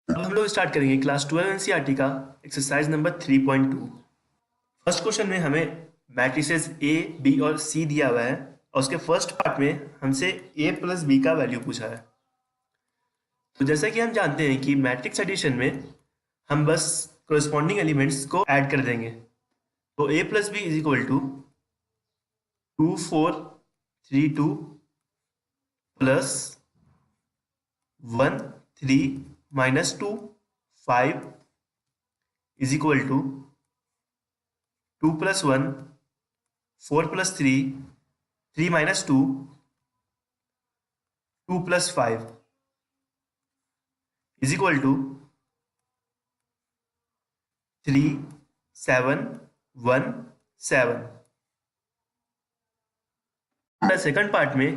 अब हम लोग स्टार्ट करेंगे क्लास 12 एनसीईआरटी का एक्सरसाइज नंबर 3.2। फर्स्ट क्वेश्चन में हमें मैट्रिसेस ए बी और सी दिया हुआ है और उसके फर्स्ट पार्ट में हमसे ए प्लस बी का वैल्यू पूछा है। तो जैसा कि हम जानते हैं कि मैट्रिक्स एडिशन में हम बस कोरिस्पॉन्डिंग एलिमेंट्स को ऐड कर देंगे। तो A plus B is equal to 2 4 3 2 plus 1 3 minus 2 5 is equal to 2 plus 1 4 plus 3 3 minus 2 2 plus 5 is equal to 3 7 1 7। Second part में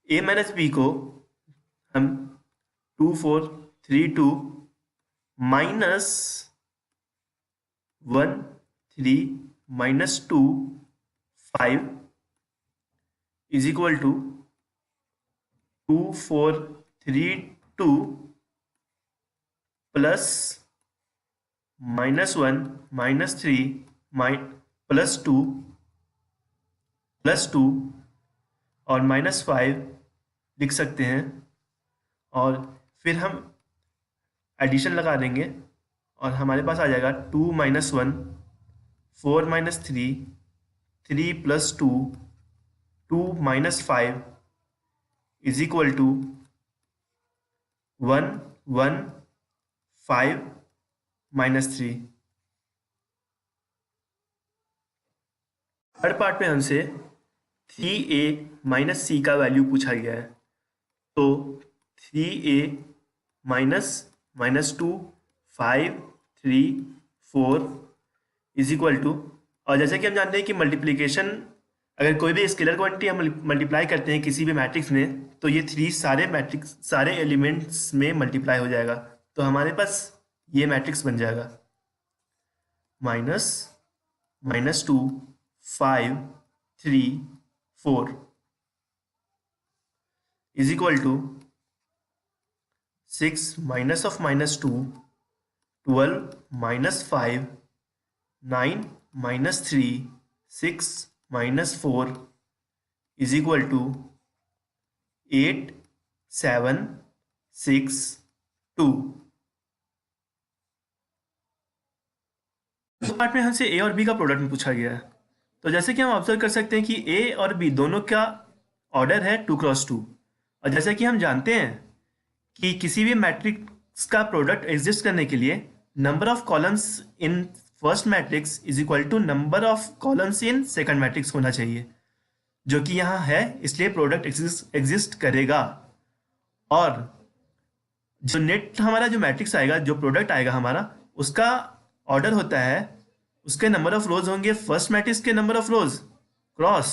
a माइनस बी को हम 2 4 3 2 minus 1 3 minus 2 5 is equal to 2 4 3 2 plus minus 1 minus 3 plus 2 plus 2 और minus 5 लिख सकते हैं और फिर हम एडिशन लगा देंगे और हमारे पास आ जाएगा 2 minus 1 4 minus 3 3 plus 2 2 minus 5 is equal to 1 1 5 minus 3। Third part में हमसे 3a माइनस सी का वैल्यू पूछा गया है। तो 3a minus minus 2 5 3 4 is equal to, और जैसे कि हम जानते हैं कि मल्टीप्लिकेशन अगर कोई भी स्केलर क्वांटिटी हम मल्टीप्लाई करते हैं किसी भी मैट्रिक्स में तो ये 3 सारे एलिमेंट्स में मल्टीप्लाई हो जाएगा। तो हमारे पास ये मैट्रिक्स बन जाएगा minus minus 2 5 3 4 is equal to 6 minus of minus 2 12 minus 5 9 minus 3 6 minus 4 is equal to 8 7 6 2। इस पार्ट में हमसे ए और बी का प्रोडक्ट में पूछा गया है। तो जैसे कि हम ऑब्जर्व कर सकते हैं कि ए और बी दोनों का ऑर्डर है 2 क्रॉस 2, और जैसे कि हम जानते हैं कि किसी भी मैट्रिक्स का प्रोडक्ट एग्जिस्ट करने के लिए number of columns in first matrix is equal to number of columns in second matrix होना चाहिए, जो कि यहाँ है, इसलिए प्रोडक्ट एग्जिस्ट करेगा। और जो नेट हमारा जो मैट्रिक्स आएगा, जो प्रोडक्ट आएगा हमारा, उसका ऑर्डर होता है, उसके नंबर ऑफ रोज होंगे फर्स्ट मैट्रिक्स के number of rows cross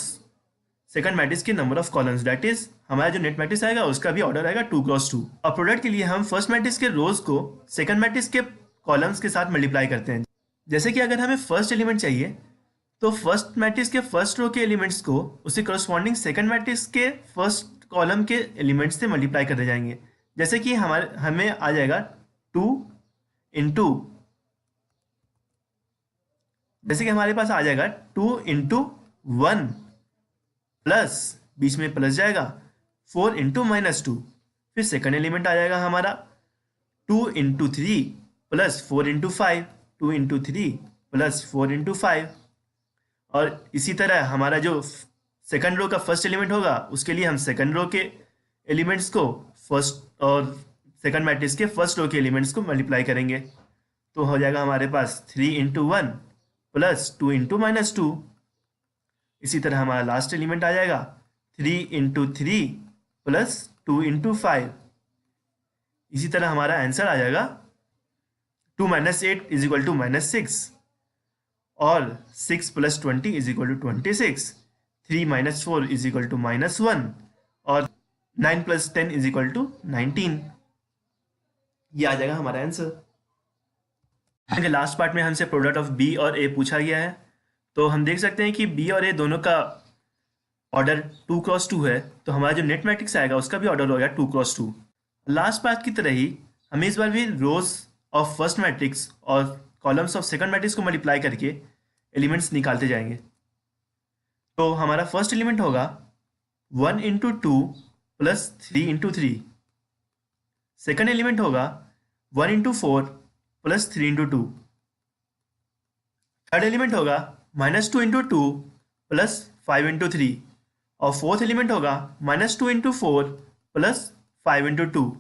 second matrix के number of columns, that is हमारा जो नेट मैट्रिक्स आएगा उसका भी ऑर्डर आएगा 2 क्रॉस 2। और प्रोडक्ट के लिए हम फर्स्ट मैट्रिक्स के रोज को सेकंड मैट्रिक्स के कॉलम्स के साथ मल्टीप्लाई करते हैं। जैसे कि अगर हमें फर्स्ट एलिमेंट चाहिए तो फर्स्ट मैट्रिक्स के फर्स्ट रो के एलिमेंट्स को उससे करस्पॉन्डिंग सेकंड मैट्रिक्स के फर्स्ट कॉलम के एलिमेंट्स से मल्टीप्लाई करते जाएंगे। जैसे कि हमें आ जाएगा 2 इंटू, जैसे कि हमारे पास आ जाएगा 2 इंटू 1 प्लस बीच में प्लस जाएगा 4 इंटू माइनस 2, फिर सेकंड एलिमेंट आ जाएगा हमारा 2 into 3 plus 4 into 5 2 into 3 plus 4 into 5। और इसी तरह हमारा जो सेकंड रो का फर्स्ट एलिमेंट होगा उसके लिए हम सेकंड रो के एलिमेंट्स को फर्स्ट और सेकंड मैट्रिक्स के फर्स्ट रो के एलिमेंट्स को मल्टीप्लाई करेंगे। तो हो जाएगा हमारे पास 3 इंटू 1 प्लस 2 इंटू माइनस 2। इसी तरह हमारा लास्ट एलिमेंट आ जाएगा 3 इंटू 3 प्लस 2 इंटू 5। इसी तरह हमारा आंसर आ जाएगा 2 minus 8 is equal to minus 6, और 6 plus 20 is equal to 26, 3 minus 4 is equal to minus 1, और 9 प्लस 10 इज इक्वल टू 19। ये आ जाएगा हमारा आंसर। लास्ट पार्ट में हमसे प्रोडक्ट ऑफ बी और ए पूछा गया है। तो हम देख सकते हैं कि बी और ए दोनों का ऑर्डर 2 क्रॉस 2 है, तो हमारा जो नेट मैट्रिक्स आएगा उसका भी ऑर्डर होगा 2 क्रॉस 2। लास्ट पार्ट की तरह ही हमें इस बार भी रोज ऑफ फर्स्ट मैट्रिक्स और कॉलम्स ऑफ सेकंड मैट्रिक्स को मल्टीप्लाई करके एलिमेंट्स निकालते जाएंगे। तो हमारा फर्स्ट एलिमेंट होगा 1 × 2 प्लस 3 × 3। सेकंड एलिमेंट होगा 1 × 4 प्लस 3 × 2। थर्ड एलिमेंट होगा -2 × 2 प्लस 5 × 3। और फोर्थ एलिमेंट होगा -2 × 4 प्लस 5 × 2।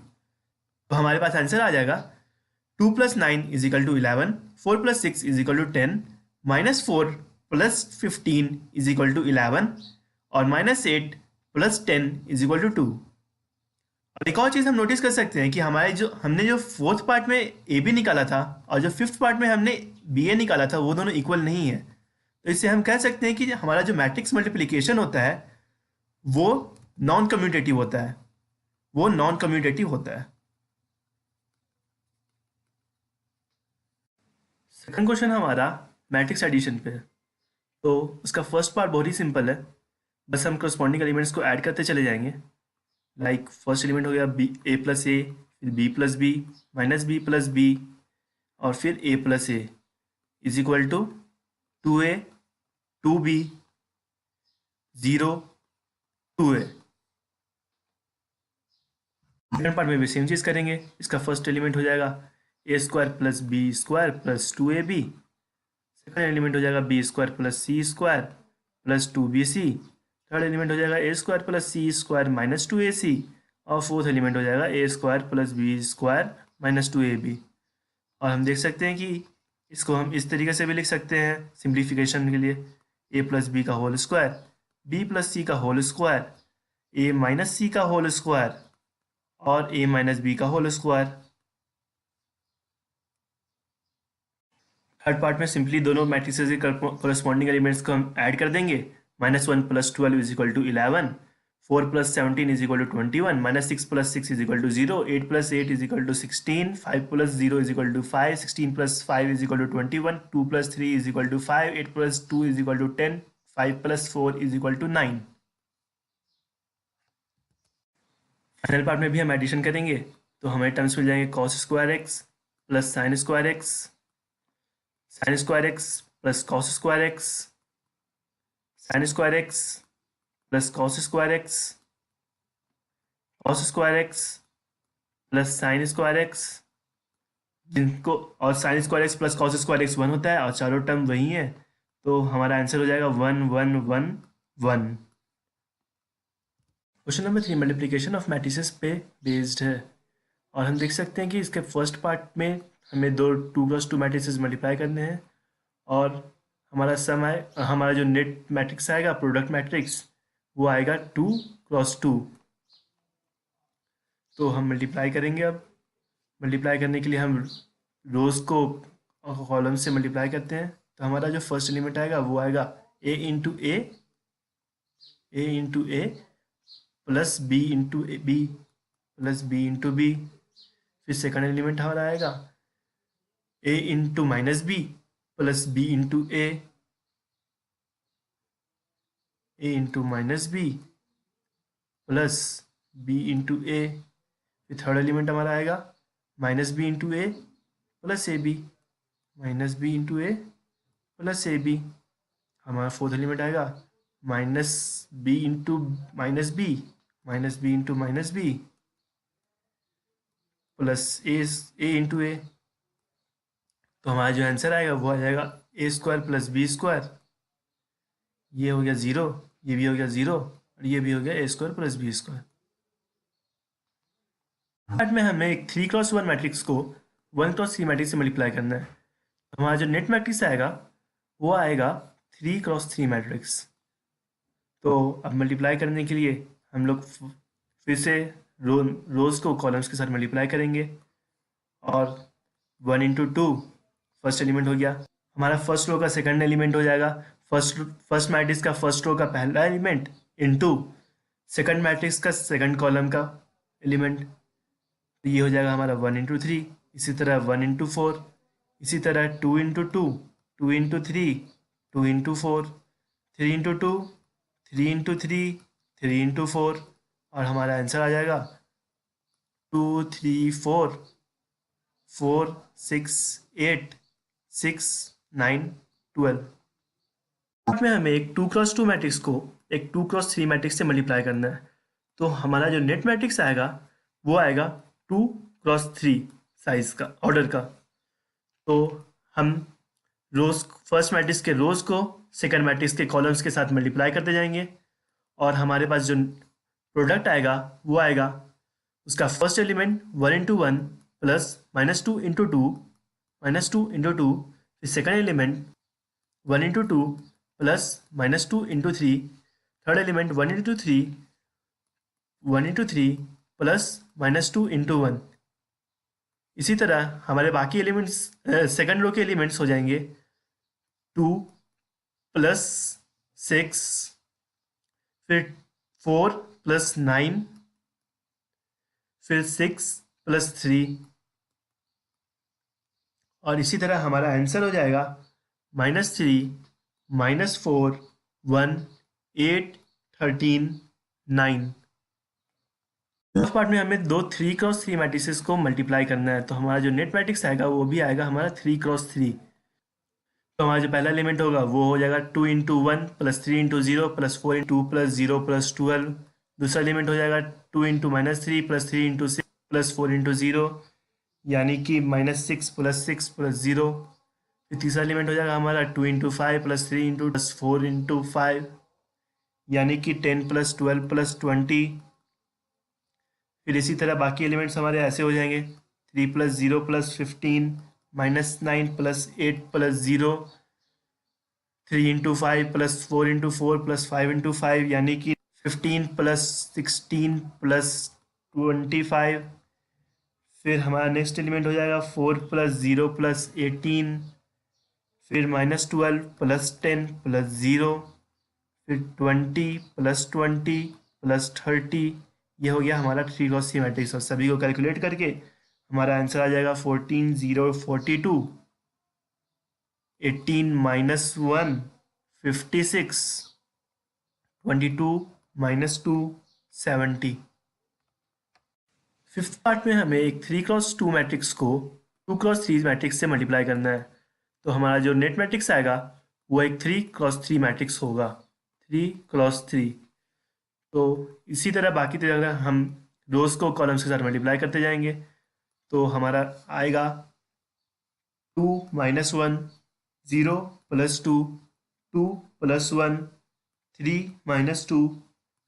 तो हमारे पास आंसर आ जाएगा 2 + 9 = 11, 4 + 6 = 10, -4 + 15 = 11 और -8 + 10 = 2। और एक और चीज़ हम नोटिस कर सकते हैं कि हमने जो फोर्थ पार्ट में ए बी निकाला था और जो फिफ्थ पार्ट में हमने बी ए निकाला था वो दोनों इक्वल नहीं है। तो इससे हम कह सकते हैं कि हमारा जो मैट्रिक्स मल्टीप्लिकेशन होता है वो नॉन कम्यूटेटिव होता है, सेकंड क्वेश्चन हमारा मैट्रिक्स एडिशन पे है। तो उसका फर्स्ट पार्ट बहुत ही सिंपल है, बस हम करस्पॉन्डिंग एलिमेंट्स को ऐड करते चले जाएंगे। लाइक फर्स्ट एलिमेंट हो गया बी a + a, फिर b + b -b + b और फिर a + a = 2a 2b 0 2a। Second part में भी सेम चीज़ करेंगे। इसका फर्स्ट एलिमेंट हो जाएगा a² + b² + 2ab। Second element हो जाएगा b² + c² + 2bc। Third element हो जाएगा a² + c² - 2ac। और फोर्थ एलिमेंट हो जाएगा a² + b² - 2ab। और हम देख सकते हैं कि इसको हम इस तरीके से भी लिख सकते हैं सिंप्लीफिकेशन के लिए, a + b का होल स्क्वायर, b + c का होल स्क्वायर, a - c का होल स्क्वायर और a - b का होल स्क्वायर। थर्ड पार्ट में सिंपली दोनों मैट्रिसेस के करस्पॉन्डिंग एलिमेंट्स को हम ऐड कर देंगे। -1 + 12 = 11, 4 + 17 = 21, -6 + 6 = 0, 8 + 8 = 16, 5 + 0 = 5, 16 + 5 = 21, 2 + 3 = 5, 8 + 2 = 10, 5 + 4 = 9। फाइनल पार्ट में भी हम एडिशन करेंगे तो हमें टर्म्स मिल जाएंगे cos² x + sin² x, sin² x + cos² x, sin² x + cos² x, cos² x + sin² x, जिनको और sin² x + cos² x 1 होता है और चारों टर्म वही है। तो हमारा आंसर हो जाएगा 1 1 1 1। Question number 3 multiplication of matrices पे बेस्ड है। और हम देख सकते हैं कि इसके फर्स्ट पार्ट में हमें 2 × 2 मैट्रिसेस मल्टीप्लाई करने हैं और हमारा जो नेट मैट्रिक्स आएगा, प्रोडक्ट मैट्रिक्स, वो आएगा 2 × 2। तो हम मल्टीप्लाई करेंगे। अब मल्टीप्लाई करने के लिए हम रोज को कॉलम से मल्टीप्लाई करते हैं। तो हमारा जो फर्स्ट एलिमेंट आएगा वो आएगा a × a plus b × b plus b × b। फिर सेकंड एलिमेंट हमारा आएगा a × -b plus b × a, a × -b plus b × a। फिर थर्ड एलिमेंट हमारा आएगा -b × a plus ab, -b × a plus ab। हमारा फोर्थ एलिमेंट आएगा -b × -b -b × -b plus a × a। तो हमारा जो आंसर आएगा वो आ जाएगा a² + b²। ये हो गया 0, ये भी हो गया 0 और ये भी हो गया a² + b²। पार्ट में हमें एक 3 × 1 मैट्रिक्स को 1 × 3 मैट्रिक्स से मल्टीप्लाई करना है। हमारा जो नेट मैट्रिक्स आएगा वो आएगा 3 × 3 मैट्रिक्स। तो अब मल्टीप्लाई करने के लिए हम लोग फिर से रोज को कॉलम्स के साथ मल्टीप्लाई करेंगे। और 1 × 2 फर्स्ट एलिमेंट हो गया, हमारा फर्स्ट रो का सेकंड एलिमेंट हो जाएगा। फर्स्ट मैट्रिक्स का फर्स्ट रो का पहला एलिमेंट इंटू सेकंड मैट्रिक्स का सेकंड कॉलम का एलिमेंट। तो ये हो जाएगा हमारा 1 × 3। इसी तरह 1 × 4, इसी तरह 2 × 2, 2 × 3, 2 × 4, 3 × 2, 3 × 3, 3 × 4 और हमारा आंसर आ जाएगा 2 3 4 4 6 8 6 9 12। पार्ट में हमें एक 2x2 मैट्रिक्स को एक 2x3 मैट्रिक्स से मल्टीप्लाई करना है। तो हमारा जो नेट मैट्रिक्स आएगा वो आएगा 2x3 साइज का, ऑर्डर का। तो हम रोज, फर्स्ट मैट्रिक्स के रोज को सेकंड मैट्रिक्स के कॉलम्स के साथ मल्टीप्लाई करते जाएंगे और हमारे पास जो प्रोडक्ट आएगा वो आएगा उसका first element 1 into 1 plus -2 into 2 -2 into 2, फिर second element 1 into 2 plus -2 into 3, third element 1 into 3 1 into 3 plus -2 into 1। इसी तरह हमारे बाकी एलिमेंट्स सेकंड रो के एलिमेंट्स हो जाएंगे 2 प्लस 6, फिर 4 प्लस 9, फिर 6 प्लस 3, और इसी तरह हमारा आंसर हो जाएगा -3 -4 1 8 13 9। फर्स्ट पार्ट में हमें दो 3x3 मैट्रिसेस को मल्टीप्लाई करना है। तो हमारा जो नेट मैट्रिक्स आएगा वो भी आएगा हमारा 3x3। तो हमारा जो पहला एलिमेंट होगा वो हो जाएगा 2 into 1 plus 3 into 0 plus 4 into plus 0 plus 12। दूसरा एलिमेंट हो जाएगा 2 into -3 plus 3 into 6 plus 4 into 0, यानी कि -6 प्लस 6 प्लस 0। फिर तीसरा एलिमेंट हो जाएगा हमारा 2 into 5 plus 3 into plus 4 into 5, यानी कि 10 प्लस 12 प्लस 20। फिर इसी तरह बाकी एलिमेंट्स हमारे ऐसे हो जाएंगे 3 plus 0 plus 15 -9 plus 8 plus 0, 3 into 5 plus 4 into 4 plus 5 into 5, यानी कि 15 प्लस 16 प्लस 25। फिर हमारा नेक्स्ट एलिमेंट हो जाएगा 4 प्लस 0 प्लस 18, फिर -12 प्लस 10 प्लस 0, फिर 20 प्लस 20 प्लस 30। ये हो गया हमारा 3x3 मैट्रिक्स, और सभी को कैलकुलेट करके हमारा आंसर आ जाएगा 14 0 42, 18 -1 56, 22 -2 70। फिफ्थ पार्ट में हमें एक 3x2 मैट्रिक्स को 2x3 मैट्रिक्स से मल्टीप्लाई करना है। तो हमारा जो नेट मैट्रिक्स आएगा वो एक 3x3 मैट्रिक्स होगा, 3x3। तो इसी तरह बाकी तरह हम रोज को कॉलम्स के साथ मल्टीप्लाई करते जाएंगे। तो हमारा आएगा 2 -1 0 plus 2 2 plus 1 3 -2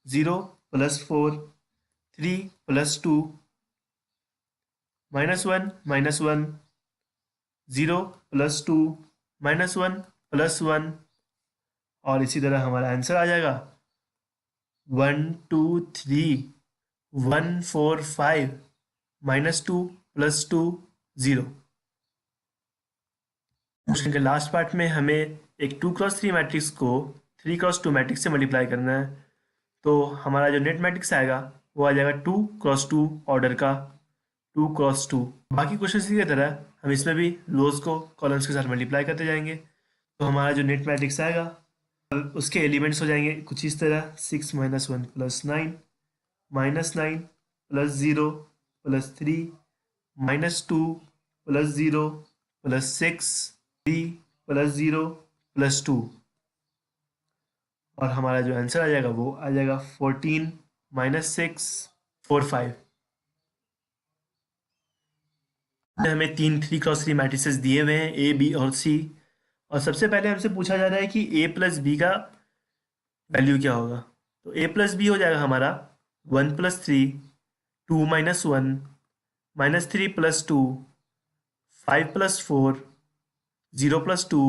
0 plus 4 3 plus 2 -1 -1 0 plus 2 -1 plus 1, और इसी तरह हमारा आंसर आ जाएगा 1 2 3 1 4 5 -2 प्लस 2 0। क्वेश्चन के लास्ट पार्ट में हमें एक 2x3 मैट्रिक्स को 3x2 मैट्रिक्स से मल्टीप्लाई करना है। तो हमारा जो नेट मैट्रिक्स आएगा वो आ जाएगा 2x2 ऑर्डर का, 2x2। बाकी क्वेश्चन की तरह हम इसमें भी रोज को कॉलम्स के साथ मल्टीप्लाई करते जाएंगे। तो हमारा जो नेट मैट्रिक्स आएगा उसके एलिमेंट्स हो जाएंगे कुछ इस तरह 6 -1 plus 9 -9 plus 0 plus 3 -2 plus 0 plus 6 3 plus 0 plus 2, और हमारा जो आंसर आ जाएगा वो आ जाएगा 14 -6 4 5। हमें तीन 3x3 मैट्रिसेस दिए हुए हैं ए बी और सी, और सबसे पहले हमसे पूछा जा रहा है कि ए प्लस बी का वैल्यू क्या होगा। तो ए प्लस बी हो जाएगा हमारा 1 plus 3 2 -1 -3 plus 2 5 plus 4 0 plus 2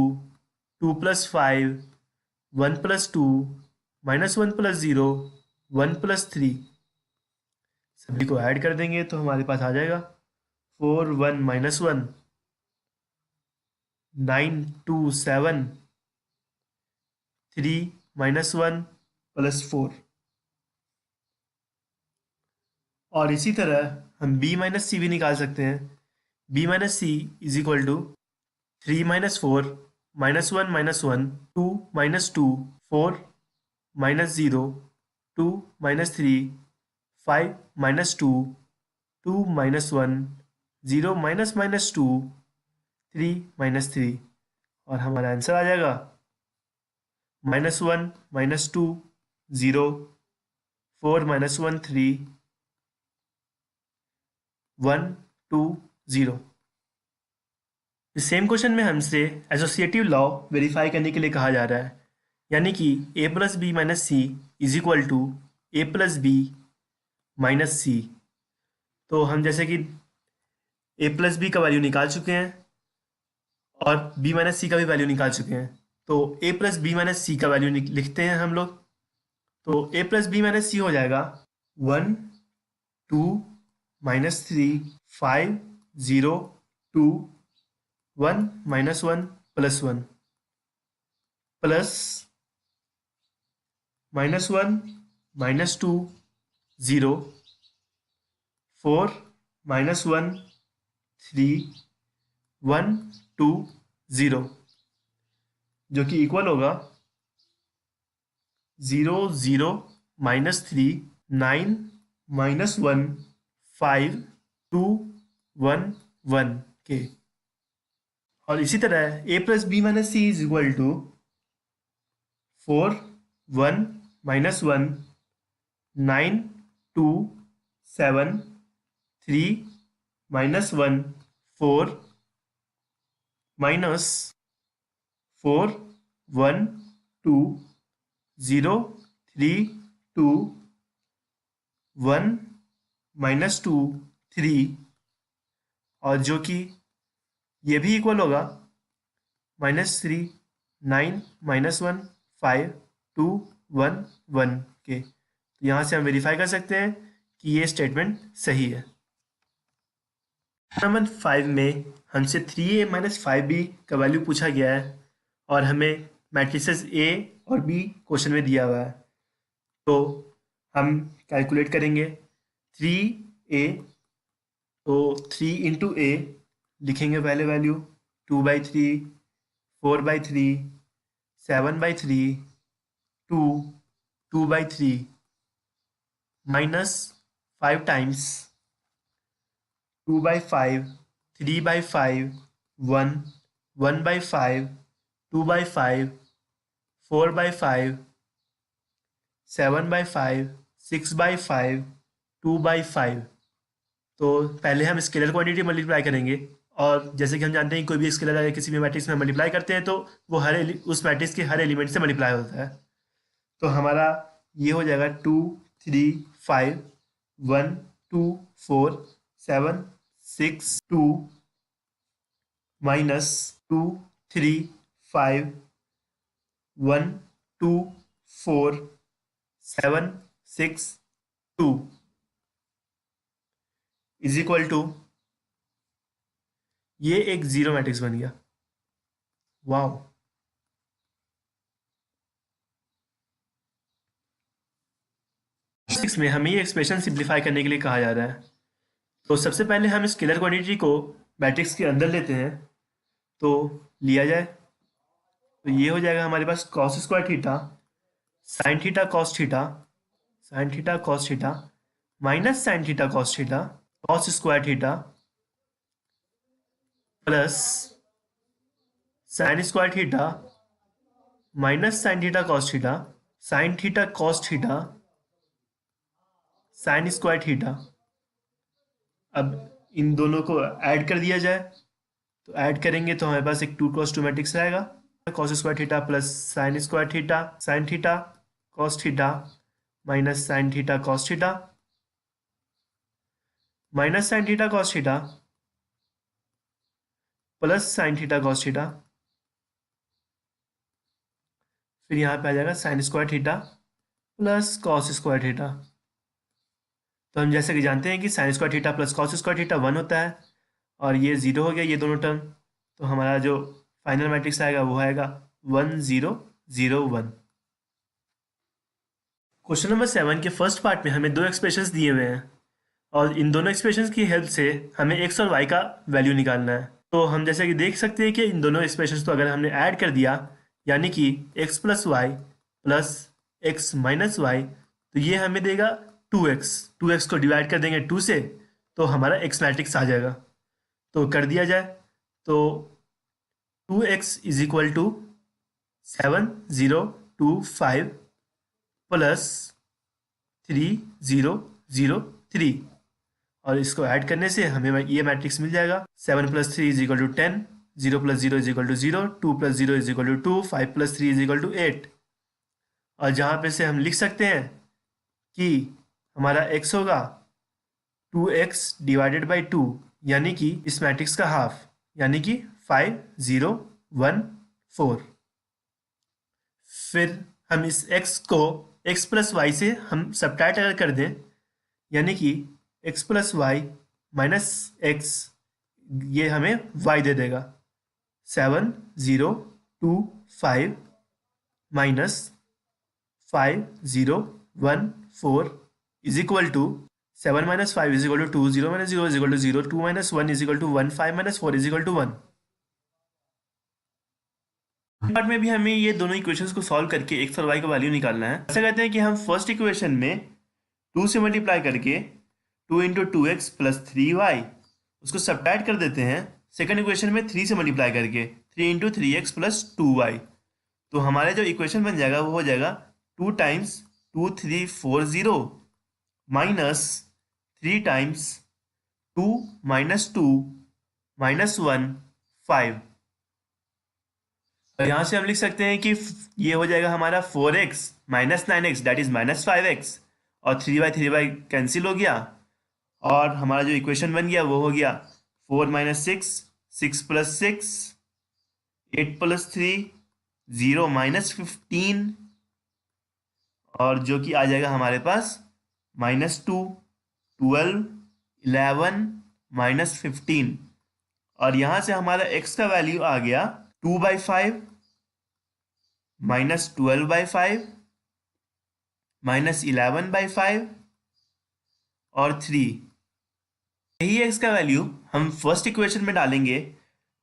2 plus 5 1 plus 2 -1 plus 0 1 plus 3। सभी को ऐड कर देंगे तो हमारे पास आ जाएगा 4 1 -1 9 2 7 3 -1 प्लस 4, और इसी तरह हम b माइनस सी भी निकाल सकते हैं। b minus C is equal to 3 -4 -1 -1 2 -2 4 -0 2 -3 5 -2 2 -1 0 minus minus 2 3 minus 3, और हमारा आंसर आ जाएगा -1 -2 0 4 -1 3 1 2 0। सेम क्वेश्चन में हमसे एसोसिएटिव लॉ वेरीफाई करने के लिए कहा जा रहा है, यानी कि a plus B minus C is equal to A plus B minus C. तो हम जैसे कि a प्लस बी का वैल्यू निकाल चुके हैं और b माइनस सी का भी वैल्यू निकाल चुके हैं, तो a प्लस बी माइनस सी का वैल्यू लिखते हैं हम लोग। तो a प्लस बी माइनस सी हो जाएगा 1 2 -3 5 0 2 1 -1 +1 प्लस -1 -2 0 4 -1 3 1 2 0, जो कि इक्वल होगा 0 0 -3 9 -1 5 2 1 1 के। और इसी तरह a plus B minus C is equal to 4 1 -1 9 2 7 3 -1 4 -4 1 2 0 3 2 1 -2 3, और जो कि ये भी इक्वल होगा -3 9 -1 5 2 1 1 के। तो यहाँ से हम वेरीफाई कर सकते हैं कि ये स्टेटमेंट सही है। नंबर 5 में हमसे 3a माइनस 5b का वैल्यू पूछा गया है और हमें मैट्रिसेस a और b क्वेश्चन में दिया हुआ है। तो हम कैलकुलेट करेंगे 3a, तो 3 इंटू a लिखेंगे पहले वैल्यू 2/3 4/3 7/3 2 2/3 माइनस 5 टाइम्स 2/5 3/5 1 1/5 2/5 4/5 7/5 6/5 2/5। तो पहले हम स्केलर क्वांटिटी मल्टीप्लाई करेंगे, और जैसे कि हम जानते हैं कोई भी स्केलर अगर किसी भी मैट्रिक्स में मल्टीप्लाई करते हैं तो वो उस मैट्रिक्स के हर एलिमेंट से मल्टीप्लाई होता है। तो हमारा ये हो जाएगा 2 3 5 1 2 4 7 6 2 माइनस 2 3 5 1 2 4 7 6 2 इज इक्वल टू, ये एक जीरो मैट्रिक्स बन गया। वाओ। 6 में हमें ये एक्सप्रेशन सिंप्लीफाई करने के लिए कहा जा रहा है। तो सबसे पहले हम स्केलर क्वांटिटी को मैट्रिक्स के अंदर लेते हैं, तो लिया जाए तो ये हो जाएगा हमारे पास cos square theta sine theta cos theta sine theta cos theta minus sine theta cos theta cos square theta plus sine square theta minus sine theta cos theta sine theta cos theta sine square theta. अब इन दोनों को add कर दिया जाए, तो add करेंगे तो हमारे पास एक 2 × 2 मैट्रिक्स रहेगा। Cos square theta plus sine square theta sine theta cos theta minus sine theta cos theta minus sine theta cos theta plus sign theta cos theta, फिर यहाँ पे आ जाएगा sign square theta plus cos square theta. तो हम जैसे कि जानते हैं कि sign square theta plus cos square theta 1 होता है, और ये 0 हो गया ये दोनों टर्म। तो हमारा जो फाइनल मैट्रिक्स आएगा वो आएगा 1 0 0 1। क्वेश्चन नंबर 7 के फर्स्ट पार्ट में हमें दो एक्सप्रेशंस दिए हुए हैं, और इन दोनों एक्सप्रेशंस की हेल्प से हमें एक्स और वाई का वैल्यू निकालना है। तो हम जैसे कि देख सकते हैं कि इन दोनों एक्सप्रेशंस को अगर हमने ऐड कर दिया, यानी कि x plus y plus x minus y, तो ये हमें देगा 2x। 2x को डिवाइड कर देंगे 2 से, तो हमारा x मैट्रिक्स आ जाएगा। तो कर दिया जाए। तो 2x is equal to 7025 plus 3003, और इसको ऐड करने से हमें ये मैट्रिक्स मिल जाएगा। 7 + 3 is equal to 10, 0 + 0 is equal to 0, 2 + 0 is equal to 2, 5 + 3 is equal to 8। और जहाँ पे से हम लिख सकते हैं कि हमारा x होगा 2x डिवाइडेड बाई 2, यानी कि इस मैट्रिक्स का हाफ, यानी कि 5014। फिर हम इस x को x + y से हम सब्ट्रैक्ट अगर कर दें, यानी कि x + y माइनस x, ये हमें y दे देगा। 7025 minus 5014 is equal to 7 - 5 is equal to 2, 0 - 0 is equal to 0, 2 - 1 is equal to 1, 5 - 4 is equal to 1। Part में भी हमें ये दोनों इक्वेशंस को सॉल्व करके x और y का वैल्यू निकालना है। ऐसा कहते हैं कि हम फर्स्ट इक्वेशन में 2 से मल्टीप्लाई करके 2 × 2x + 3y उसको सब्ट्रैक्ट कर देते हैं। सेकंड इक्वेशन में 3 से मल्टीप्लाई करके 3 × 3x + 2y, तो हमारे जो इक्वेशन बन जाएगा वो हो जाएगा 2 × 2340 माइनस 3 × 2 - 2 - 1 5। और यहाँ से हम लिख सकते हैं कि ये हो जाएगा हमारा 4x - 9x that is -5x, और 3y कैंसिल हो गया, और हमारा जो इक्वेशन बन गया वो हो गया 4 - 6, 6 + 6, 8 + 3, 0 - 15, और जो कि आ जाएगा हमारे पास -2, 12, 11 - 15। और यहाँ से हमारा x का वैल्यू आ गया 2/5 -12/5 -11/5 और 3। यही x का वैल्यू हम फर्स्ट इक्वेशन में डालेंगे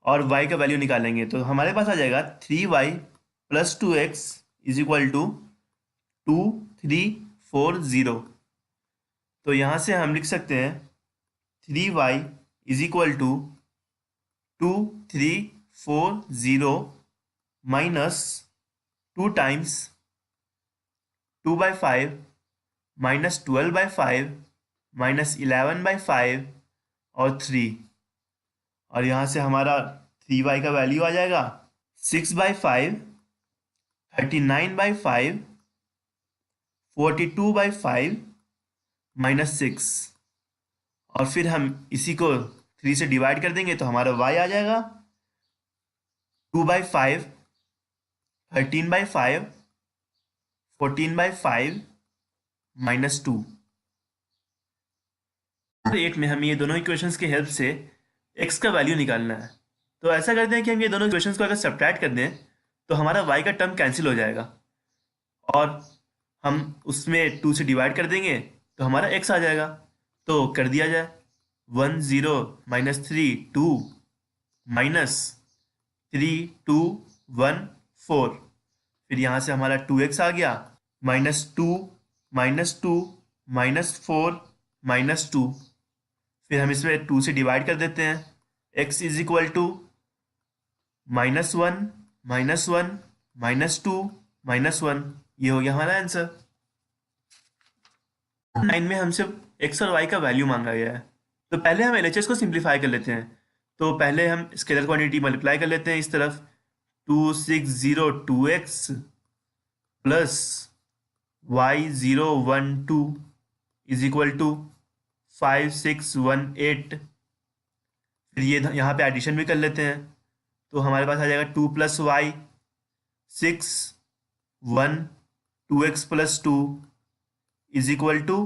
और y का वैल्यू निकालेंगे, तो हमारे पास आ जाएगा 3y + 2x is equal to 2340। तो यहाँ से हम लिख सकते हैं 3y is equal to 2340 minus 2 times 2/5 -12/5 -11/5 और 3, और यहाँ से हमारा 3y का वैल्यू आ जाएगा 6/5, 39/5, 42/5 -6, और फिर हम इसी को 3 से डिवाइड कर देंगे तो हमारा y आ जाएगा 2/5, 13/5, 14/5 -2। 8 में हमें ये दोनों इक्वेशंस की हेल्प से x का वैल्यू निकालना है। तो ऐसा करते हैं कि हम ये दोनों इक्वेशंस को अगर सब्ट्रैक्ट कर दें तो हमारा y का टर्म कैंसिल हो जाएगा, और हम उसमें 2 से डिवाइड कर देंगे तो हमारा x आ जाएगा। तो कर दिया जाए 1 0 - 3 2 -3 2 1 4, फिर यहाँ से हमारा 2x आ गया -2 -2 -4 -2, फिर हम इसमें 2 से डिवाइड कर देते हैं। x इज इक्वल टू -1 -1 -2 -1, ये हो गया हमारा आंसर। 9 में हमसे x और y का वैल्यू मांगा गया है, तो पहले हम LHS को सिंप्लीफाई कर लेते हैं। तो पहले हम स्केलर क्वांटिटी मल्टीप्लाई कर लेते हैं इस तरफ, 2602x plus y012 is equal to 5618। फिर ये यहाँ पे एडिशन भी कर लेते हैं, तो हमारे पास आ जाएगा 2 + y 6 1 2x + 2 is equal to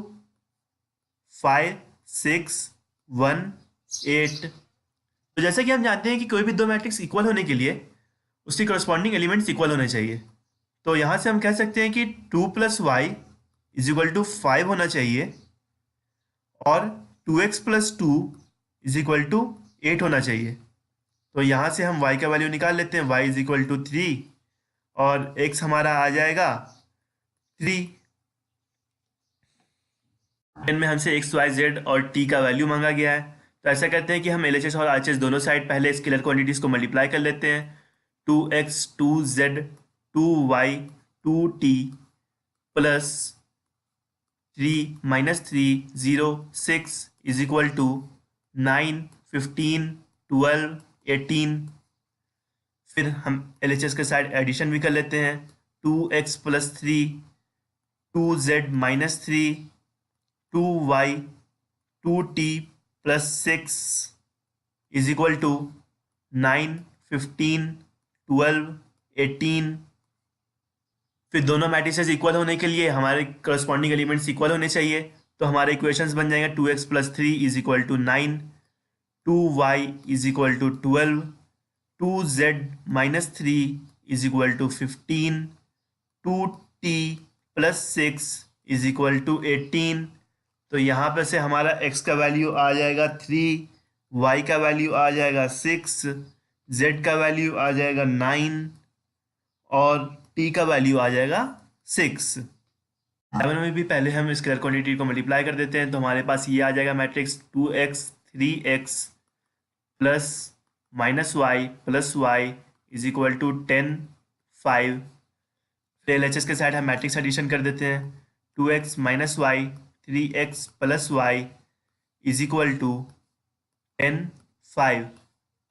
5 6 1 8। तो जैसे कि हम जानते हैं कि कोई भी दो मैट्रिक्स इक्वल होने के लिए उसके करस्पॉन्डिंग एलिमेंट्स इक्वल होने चाहिए। तो यहाँ से हम कह सकते हैं कि 2 + y इज इक्वल टू 5 होना चाहिए, और 2x + 2 इज इक्वल टू 8 होना चाहिए। तो यहाँ से हम y का वैल्यू निकाल लेते हैं, y इज इक्वल टू 3, और x हमारा आ जाएगा 3। में हमसे x y z और t का वैल्यू मांगा गया है, तो ऐसा करते हैं कि हम LHS और RHS दोनों साइड पहले स्केलर क्वांटिटीज को मल्टीप्लाई कर लेते हैं। 2x 2z 2y 2t plus 3 - 3 0 6 is equal to 9 15 12 18। फिर हम LHS के साइड एडिशन भी कर लेते हैं। 2x + 3 2z - 3 2y 2t + 6 is equal to 9 15 12 18। फिर दोनों मैट्रिसेस इक्वल होने के लिए हमारे करस्पॉन्डिंग एलिमेंट्स इक्वल होने चाहिए, तो हमारे इक्वेशंस बन जाएंगे 2x + 3 is equal to 9 2y is equal to 12 2z - 3 is equal to 15 2t + 6 is equal to 18। तो यहाँ पर से हमारा x का वैल्यू आ जाएगा 3, y का वैल्यू आ जाएगा 6, z का वैल्यू आ जाएगा 9 और t का वैल्यू आ जाएगा 6। 11 में भी पहले हम स्केलर क्वांटिटी को मल्टीप्लाई कर देते हैं, तो हमारे पास ये आ जाएगा matrix 2x 3x plus -y plus y is equal to 10 5। फिर LHS के साइड हम मैट्रिक्स एडिशन कर देते हैं। 2x - y 3x plus y is equal to 10 5।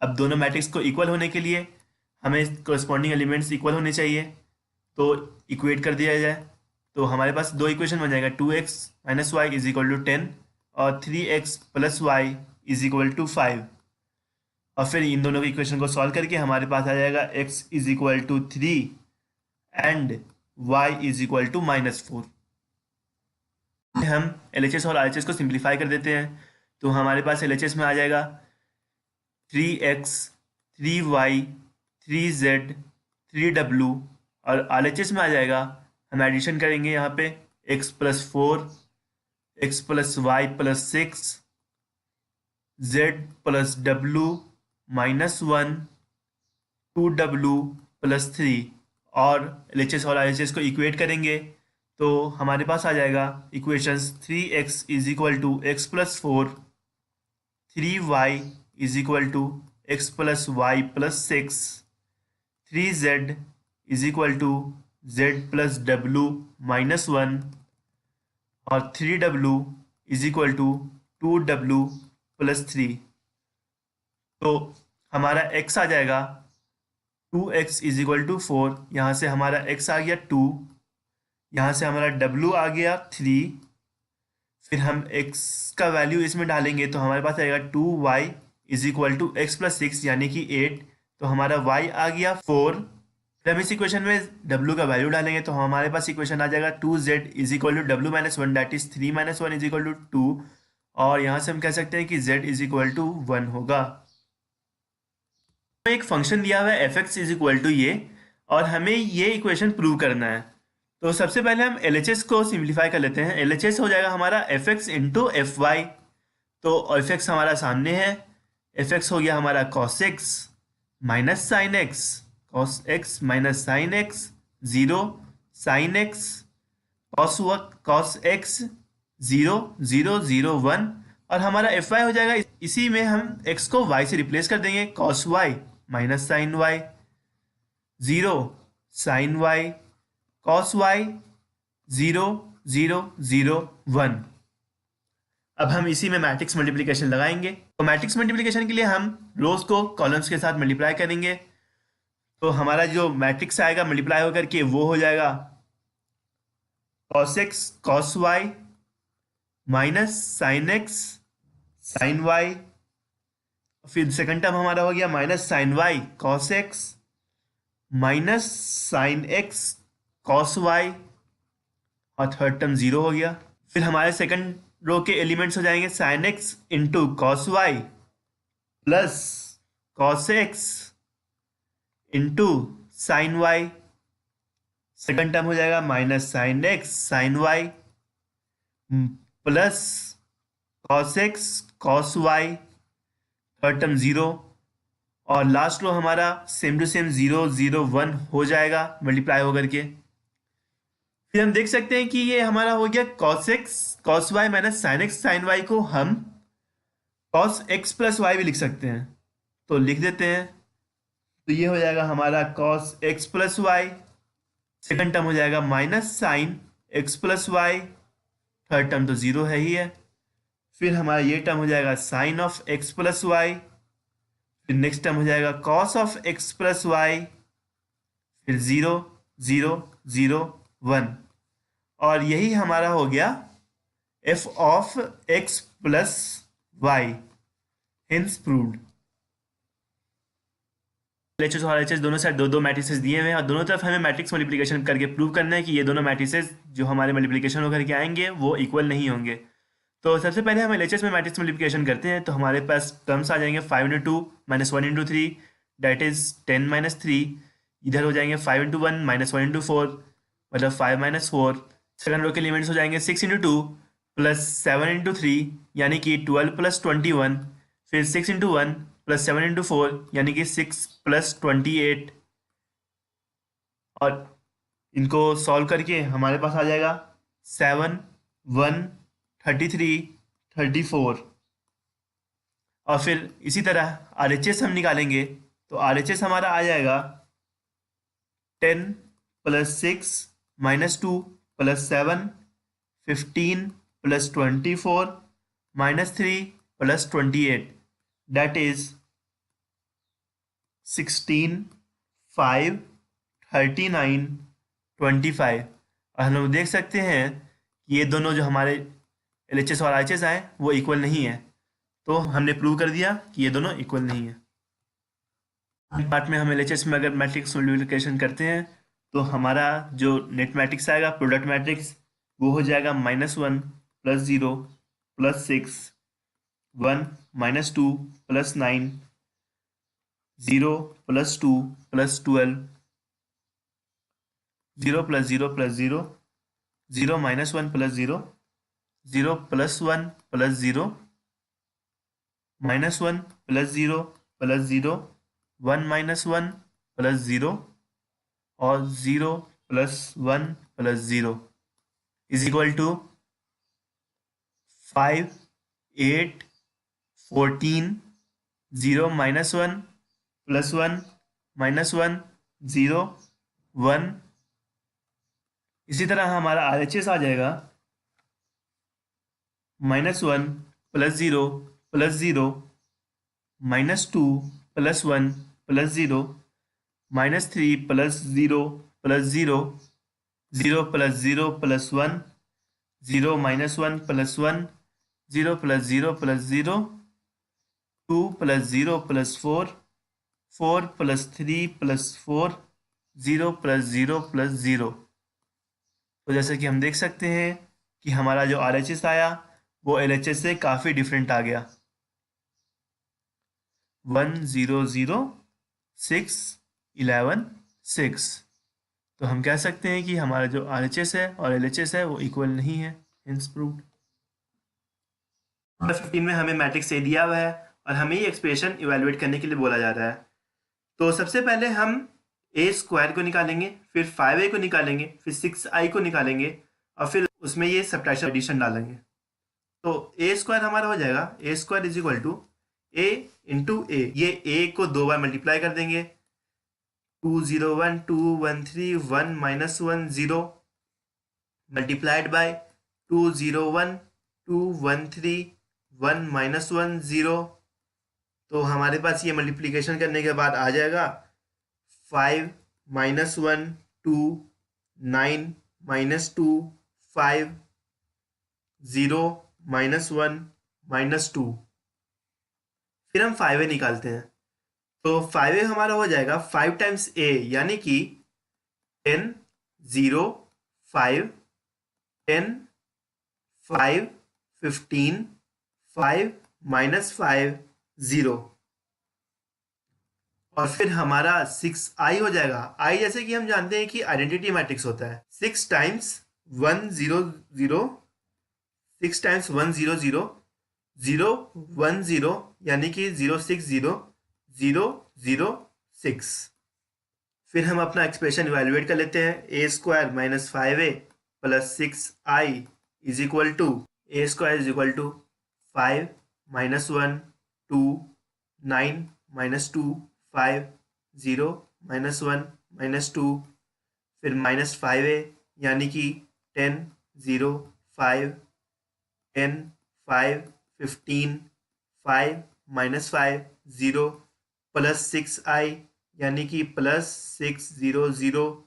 अब दोनों मैट्रिक्स को इक्वल होने के लिए हमें कोरस्पॉन्डिंग एलिमेंट्स इक्वल होने चाहिए, तो इक्वेट कर दिया जाए। तो हमारे पास दो इक्वेशन बन जाएगा 2x - y is equal to 10 और 3x plus y is equal to 5। और फिर इन दोनों की इक्वेशन को सॉल्व करके हमारे पास आ जाएगा x is equal to 3 and y is equal to -4। हम LHS और RHS को सिंप्लीफाई कर देते हैं, तो हमारे पास LHS में आ जाएगा 3x 3y 3z 3w और RHS में आ जाएगा, हम एडिशन करेंगे यहाँ पे x + 4 x + y + 6 z + w -1 2w + 3 और LHS और RHS को इक्वेट करेंगे, तो हमारे पास आ जाएगा equations 3x is equal to x + 4 3y is equal to x + y + 6 3z is equal to z + w -1 और 3w is equal to 2w + 3। तो हमारा x आ जाएगा 2x इज इक्वल टू 4, यहाँ से हमारा x आ गया 2, यहाँ से हमारा w आ गया 3। फिर हम x का वैल्यू इसमें डालेंगे तो हमारे पास आएगा 2y is equal to x + 6 यानी कि 8, तो हमारा y आ गया 4। फिर हम इस इक्वेशन में w का वैल्यू डालेंगे तो हमारे पास इक्वेशन आ जाएगा 2z is equal to w - 1 that is 3 - 1 is equal to 2 और यहाँ से हम कह सकते हैं कि z इज इक्वल टू 1 होगा। एक फंक्शन दिया हुआ है fx इज इक्वल टू ये और हमें ये इक्वेशन प्रूव करना है, तो सबसे पहले हम LHS को सिंप्लीफाई कर लेते हैं। LHS हो जाएगा हमारा fx इंटू fy, तो fx हमारा सामने है, fx हो गया हमारा cos x minus sine x cos x minus sine x 0 sine x cos x 0 0 0 1 और हमारा fy हो जाएगा, इसी में हम x को y से रिप्लेस कर देंगे, cos y minus sine y 0 sine y cos y 0 0 0 1। अब हम इसी में मैट्रिक्स मल्टीप्लिकेशन लगाएंगे, तो मैट्रिक्स मल्टीप्लिकेशन के लिए हम रोज को कॉलम्स के साथ मल्टीप्लाई करेंगे, तो हमारा जो मैट्रिक्स आएगा मल्टीप्लाई होकर के वो हो जाएगा cos x cos y minus sine x sine y, फिर सेकंड टर्म हमारा हो गया minus sine y cos x minus sine x cos y और थर्ड टर्म 0 हो गया। फिर हमारे सेकंड रो के एलिमेंट्स हो जाएंगे sine x into cos y plus cos x into sine y, second term हो जाएगा minus sine x sine y plus cos x cos y, third term 0 और लास्ट रो हमारा सेम टू सेम 0 0 1 हो जाएगा multiply होकर के। फिर हम देख सकते हैं कि ये हमारा हो गया cos x cos y minus sine x sine y को हम कॉस एक्स प्लस वाई भी लिख सकते हैं, तो लिख देते हैं। तो ये हो जाएगा हमारा cos x plus y, second term हो जाएगा minus sine x plus y, third term तो जीरो है ही है। फिर हमारा ये टर्म हो जाएगा sine of x plus y, फिर नेक्स्ट टर्म हो जाएगा cos of x plus y, फिर जीरो जीरो जीरो वन, और यही हमारा हो गया f of x plus y, hence proved. LHS और आरएचएस दोनों साइड दो दो मैट्रिसेस दिए हुए हैं और दोनों तरफ हमें मैट्रिक्स मल्टीप्लिकेशन करके प्रूव करना है कि ये दोनों मैट्रिसेस जो हमारे मल्टीप्लिकेशन होकर के आएंगे वो इक्वल नहीं होंगे। तो सबसे पहले हम एलएचएस में मैट्रिक्स मल्टीप्लिकेशन करते हैं, तो हमारे पास टर्म्स आ जाएंगे 5 × 2 -1 × 3 डेट इज 10 - 3। इधर हो जाएंगे 5 × 1 -1 × 4 मतलब 5 - 4। सेकंड रो के एलिमेंट्स हो जाएंगे 6 × 2 +7 × 3 यानी कि 12 + 21, फिर 6 × 1 +7 × 4 यानी कि 6 + 28, और इनको सॉल्व करके हमारे पास आ जाएगा 7 1 33 34। और फिर इसी तरह आरएचएस हम निकालेंगे, तो आरएचएस हमारा आ जाएगा 10 + 6 - 2 + 7 15 + 24 -3 + 28 that is 16 5 39 25। और हम लोग देख सकते हैं कि ये दोनों जो हमारे एलएचएस और आरएचएस आए वो इक्वल नहीं है, तो हमने प्रूव कर दिया कि ये दोनों इक्वल नहीं है। पार्ट में हम एलएचएस में अगर मैट्रिक्स मल्टीप्लिकेशन करते हैं तो हमारा जो नेट मैट्रिक्स आएगा प्रोडक्ट मैट्रिक्स वो हो जाएगा -1 + 0 + 6 1 - 2 + 9 0 + 2 + 12 0 + 0 + 0 0 - 1 + 0 0 + 1 + 0 -1 + 0 + 0 1 - 1 + 0 और 0 + 1 + 0 इज इक्वल टू 5 8 14 0 - 1 + 1 -1 0 1। इसी तरह हमारा आरएचएस आ जाएगा -1 + 0 + 0 -2 + 1 + 0 -3 + 0 + 0 0 + 0 + 1 0 - 1 + 1 0 + 0 + 0 2 + 0 + 4 4 + 3 + 4 0 + 0 + 0। तो जैसे कि हम देख सकते हैं कि हमारा जो आरएचएस आया वो एलएचएस से काफ़ी डिफरेंट आ गया। 1 0 0 6 11 6। तो हम कह सकते हैं कि हमारा जो आरएचएस है और एलएचएस है वो इक्वल नहीं है, हिंस प्रूव्ड। नंबर 15 में हमें मैट्रिक्स ए दिया हुआ है और हमें ये एक्सप्रेशन इवेलुएट करने के लिए बोला जा रहा है। तो सबसे पहले हम a² को निकालेंगे, फिर 5a को निकालेंगे, फिर 6i को निकालेंगे और फिर उसमें ये सब्ट्रैक्शन एडिशन डालेंगे। तो a² हमारा हो जाएगा a² = a × a। ये a को 2 बार मल्टीप्लाई कर देंगे, 2 0 1 2 1 3 1 -1 0 मल्टीप्लाइड बाय 2 0 1 2 1 3 1 -1 0। तो हमारे पास ये मल्टीप्लिकेशन करने के बाद आ जाएगा 5 - 1 2 9 -2 5 0 -1 -2। फिर हम 5a निकालते हैं, तो 5a हमारा हो जाएगा 5 × a यानी कि 10 0 5 10 5 15 5 -5 0। और फिर हमारा 6i हो जाएगा। i जैसे कि हम जानते हैं कि आइडेंटिटी मैट्रिक्स होता है, 6 × 1 0 0 6 × 1 0 0 0 1 0 यानी कि 0 6 0 0 0 6। फिर हम अपना एक्सप्रेशन इवेलुएट कर लेते हैं, a² - 5a + 6i = a² = 5 -1 2 9 -2 5 0 -1 -2 फिर -5a यानी कि 10 0 5 10 5 15 5 -5 0 +6i यानी कि +6 0 0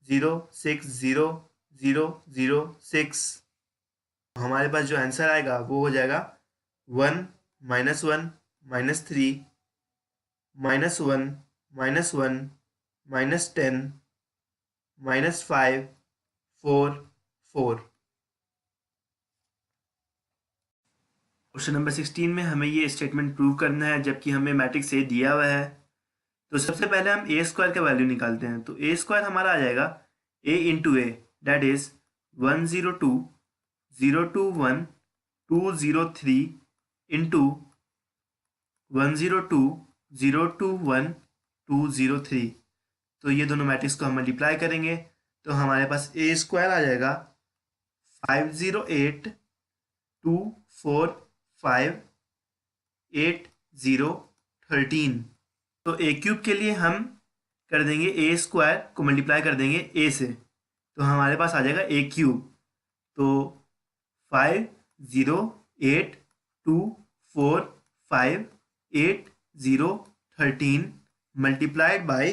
0 6 0 0 0 6। हमारे पास जो आंसर आएगा वो हो जाएगा 1 -1 -3 -1 -1 -10 -5 4 4। क्वेश्चन नंबर 16 में हमें ये स्टेटमेंट प्रूव करना है जबकि हमें मैट्रिक्स ए दिया हुआ है। तो सबसे पहले हम ए स्क्वायर का वैल्यू निकालते हैं। तो ए स्क्वायर हमारा आ जाएगा A into A, that is 102 021 203 into 102 021 203। तो ये दोनों मैट्रिक्स को हम मल्टीप्लाई करेंगे तो हमारे पास ए स्क्वायर आ जाएगा 508 245 8013। तो ए क्यूब के लिए हम कर देंगे ए स्क्वायर को मल्टीप्लाई कर देंगे ए से, तो हमारे पास आ जाएगा ए क्यूब। तो 50824588013 मल्टीप्लाइड बाई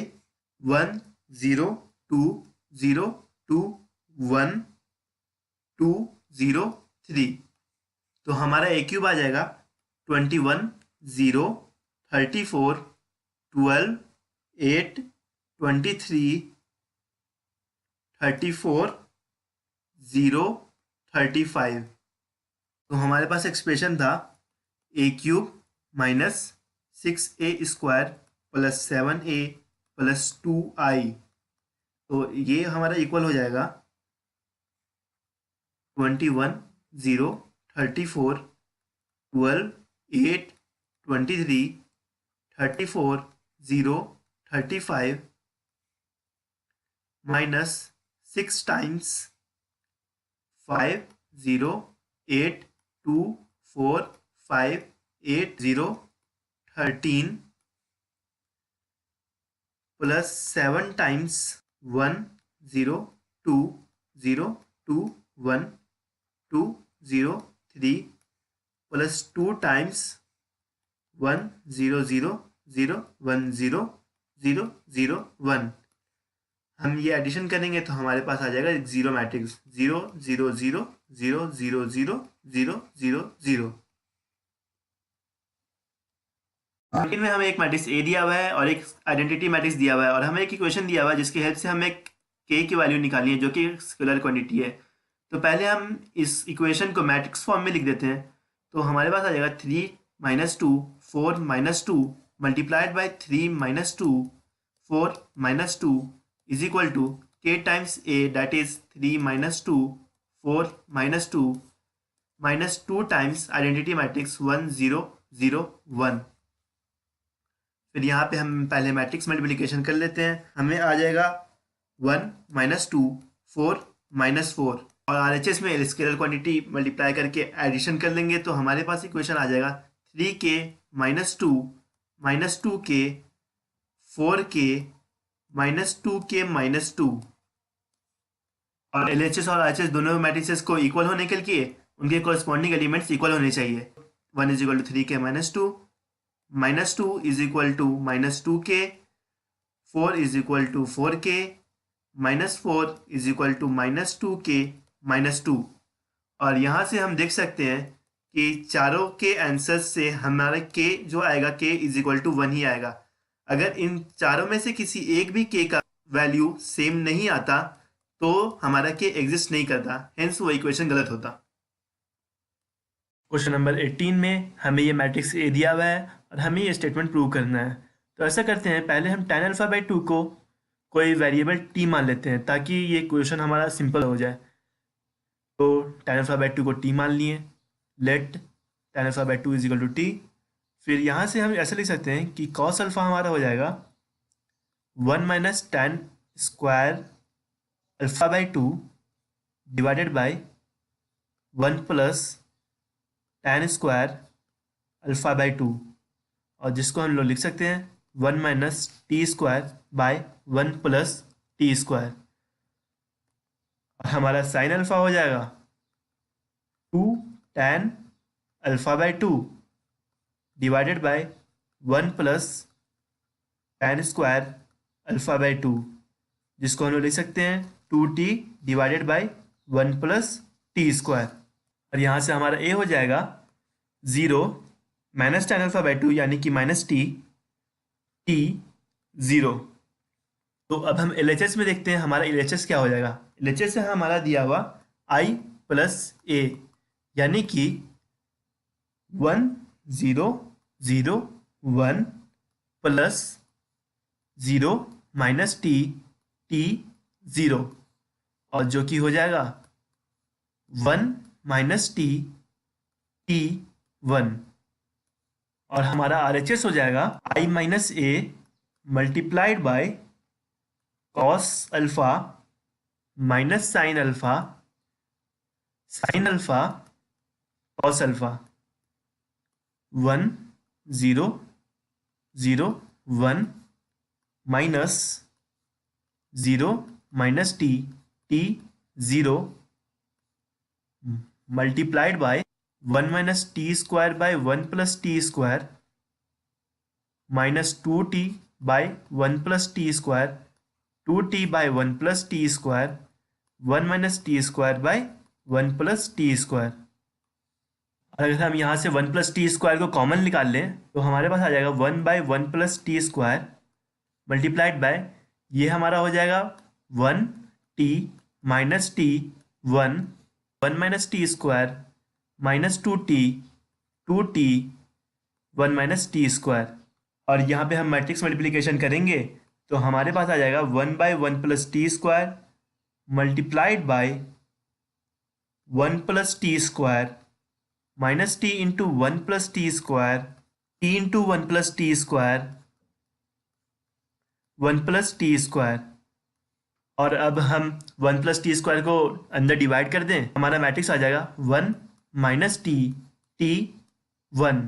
102021203। तो हमारा ए क्यूब आ जाएगा 21 0 34 12 8 23 34 0 35। तो हमारे पास एक्सप्रेशन था A cube minus 6a square plus 7a plus 2i। तो ये हमारा इक्वल हो जाएगा 21 0 34 12 8 23 34 0 35 minus 6 times 5 0 8 2 4 5 8 0 13 plus 7 times 1 0 2 0 2 1 2 0 3 plus 2 times 1 0 0 0 1 0 0 0 1। हम ये एडिशन करेंगे तो हमारे पास आ जाएगा जीरो मैट्रिक्स 0 0 0 0 0 0 0 0 0। लेकिन में हमें एक मैट्रिक्स ए दिया हुआ है और एक आइडेंटिटी मैट्रिक्स दिया हुआ है और हमें एक इक्वेशन दिया हुआ है जिसकी हेल्प से हमें के की वैल्यू निकालनी है जो कि स्केलर क्वांटिटी है। तो पहले हम इस इक्वेशन को मैट्रिक्स फॉर्म में लिख देते हैं। तो हमारे पास आ जाएगा 3 - 2 4 - 2 multiplied by 3 - 2 4 - 2 is equal to k times a, that is 3 - 2 4 - 2 minus 2 times identity matrix 1 0 0 1। फिर यहाँ पे हम पहले मैट्रिक्स मल्टीप्लिकेशन कर लेते हैं। हमें आ जाएगा 1 - 2 4 - 4 और RHS में स्केलर क्वांटिटी मल्टीप्लाई करके एडिशन कर लेंगे तो हमारे पास इक्वेशन आ जाएगा 3k - 2 - 2k 4k - 2k - 2। और LHS और RHS दोनों मैट्रिसेस को इक्वल होने के लिए उनके कोरस्पॉन्डिंग एलिमेंट्स इक्वल होने चाहिए। 1 = 3k - 2 -2 = -2k 4 = 4k -4 = -2k -2। और यहाँ से हम देख सकते हैं कि चारों के आंसर्स से हमारा k जो आएगा k = 1 ही आएगा। अगर इन चारों में से किसी एक भी k का वैल्यू सेम नहीं आता तो हमारा k एग्जिस्ट नहीं करता, हेंस वो इक्वेशन गलत होता। क्वेश्चन नंबर 18 में हमें ये मैट्रिक्स ए दिया हुआ है और हमें ये स्टेटमेंट प्रूव करना है। तो ऐसा करते हैं, पहले हम tan α/2 को कोई वेरिएबल t मान लेते हैं ताकि ये क्वेश्चन हमारा सिंपल हो जाए। तो tan α/2 को t मान लिए, लेट tan α/2 = t। फिर यहाँ से हम ऐसा लिख सकते हैं कि cos α हमारा हो जाएगा 1 - tan square α/2 divided by 1 + tan square alpha by two, और जिसको हम लोग लिख सकते हैं 1 minus T square by 1 plus T square, और हमारा साइन अल्फ़ा हो जाएगा 2 tan alpha by two divided by 1 plus tan square alpha by two, जिसको हम लोग लिख सकते हैं 2t divided by 1 plus T square, और यहाँ से हमारा a हो जाएगा 0 minus tan alpha by to यानी कि माइनस टी, टी 0। तो अब हम LHS में देखते हैं हमारा LHS क्या हो जाएगा। LHS है हमारा दिया हुआ i प्लस a, यानी कि 1 0 0 1 प्लस 0 माइनस टी, टी 0, और जो कि हो जाएगा 1 माइनस टी, टी 1, और हमारा RHS हो जाएगा i minus a multiplied by cos alpha minus sine alpha, sine alpha cos alpha, 1 0 0 1 minus 0 minus t, t 0 multiplied by 1 minus T square by 1 plus T square minus 2t by 1 plus T square, 2t by 1 plus T square 1 minus T square by 1 plus T square. अगर हम यहाँ से 1 plus T square को common निकाल लें तो हमारे पास आ जाएगा 1 by 1 plus T square multiplied by, ये हमारा हो जाएगा 1 t minus t 1 1 minus T square minus 2t 2t 1 minus T square, और यहाँ पे हम मैट्रिक्स मल्टीप्लिकेशन करेंगे तो हमारे पास आ जाएगा 1 by 1 plus T square multiplied by 1 plus T square minus t into 1 plus T square, t into 1 plus T square 1 plus T square, और अब हम 1 प्लस टी स्क्वायर को अंदर डिवाइड कर दें, हमारा मैट्रिक्स आ जाएगा 1 माइनस टी, टी 1,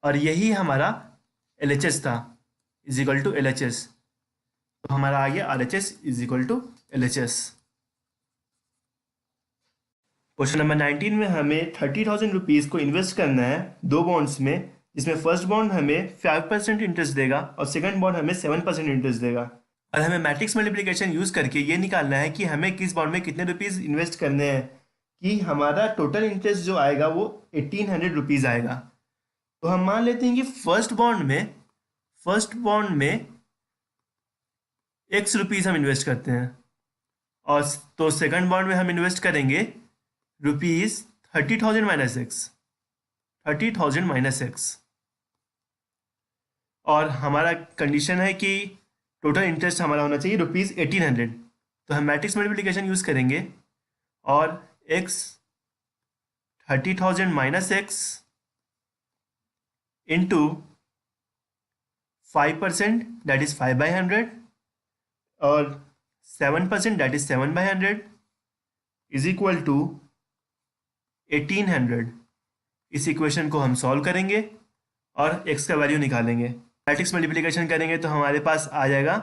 और यही हमारा LHS था इज इक्वल टू LHS, तो हमारा आ गया RHS is equal to LHS। Question number 19 में हमें 30,000 रुपीज़ को इन्वेस्ट करना है दो बॉन्ड्स में, जिसमें फर्स्ट बॉन्ड हमें 5% इंटरेस्ट देगा और सेकंड बॉन्ड हमें 7% इंटरेस्ट देगा, और हमें मैट्रिक्स मल्टीप्लिकेशन यूज करके ये निकालना है कि हमें किस बॉन्ड में कितने रुपीज़ इन्वेस्ट करने हैं कि हमारा टोटल इंटरेस्ट जो आएगा वो 1800 रुपीज़ आएगा। तो हम मान लेते हैं कि फर्स्ट बॉन्ड में x रुपीज़ हम इन्वेस्ट करते हैं, और तो सेकंड बॉन्ड में हम इन्वेस्ट करेंगे rupees 30,000 minus x, 30,000 minus x, और हमारा कंडीशन है कि टोटल इंटरेस्ट हमारा होना चाहिए रुपीज़ 1800। तो हम मैट्रिक्स मल्टीप्लिकेशन यूज़ करेंगे और x 30,000 minus x into 5% that is 5/100 और 7% that is 7/100 is equal to 1800। इस इक्वेशन को हम सॉल्व करेंगे और x का वैल्यू निकालेंगे। मैट्रिक्स मल्टीप्लिकेशन करेंगे तो हमारे पास आ जाएगा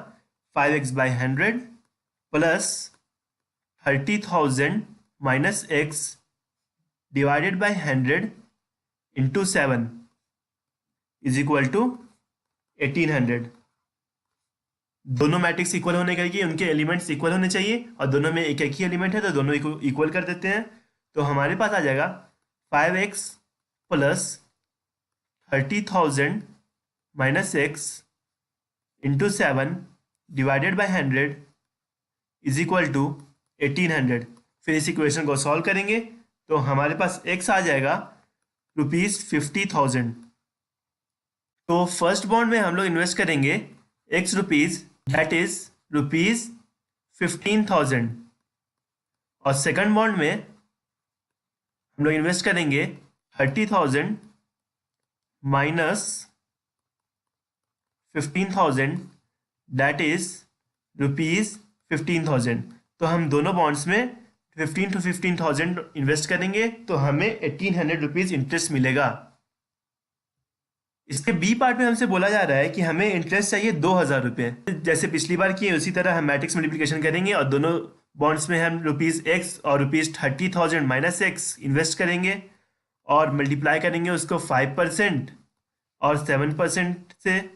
5x/100 plus 30,000 minus x divided by 100 into 7 is equal to 1800। दोनों मैट्रिक्स इक्वल होने करके उनके एलिमेंट्स इक्वल होने चाहिए, और दोनों में एक एक ही एलिमेंट है तो दोनों इक्वल कर देते हैं। तो हमारे पास आ जाएगा 5x plus 30,000 minus x into 7 divided by 100 is equal to 1800। फिर इस इक्वेशन को सॉल्व करेंगे तो हमारे पास x आ जाएगा रुपीज़ 50,000। तो फर्स्ट बॉन्ड में हम लोग इन्वेस्ट करेंगे x rupees that is rupees 15,000, और सेकंड बॉन्ड में हम लोग इन्वेस्ट करेंगे 30,000 माइनस 15,000 दैट इज रुपीज़ 15,000। तो हम दोनों बॉन्ड्स में 15,000 to 15,000 इन्वेस्ट करेंगे तो हमें 1800 रुपीज़ इंटरेस्ट मिलेगा। इसके बी पार्ट में हमसे बोला जा रहा है कि हमें इंटरेस्ट चाहिए 2,000 रुपये। जैसे पिछली बार किए उसी तरह हम मैट्रिक्स मल्टीप्लिकेशन करेंगे और दोनों बॉन्ड्स में हम ₹X और ₹30,000 माइनस एक्स इन्वेस्ट करेंगे और मल्टीप्लाई करेंगे उसको 5% और 7% से,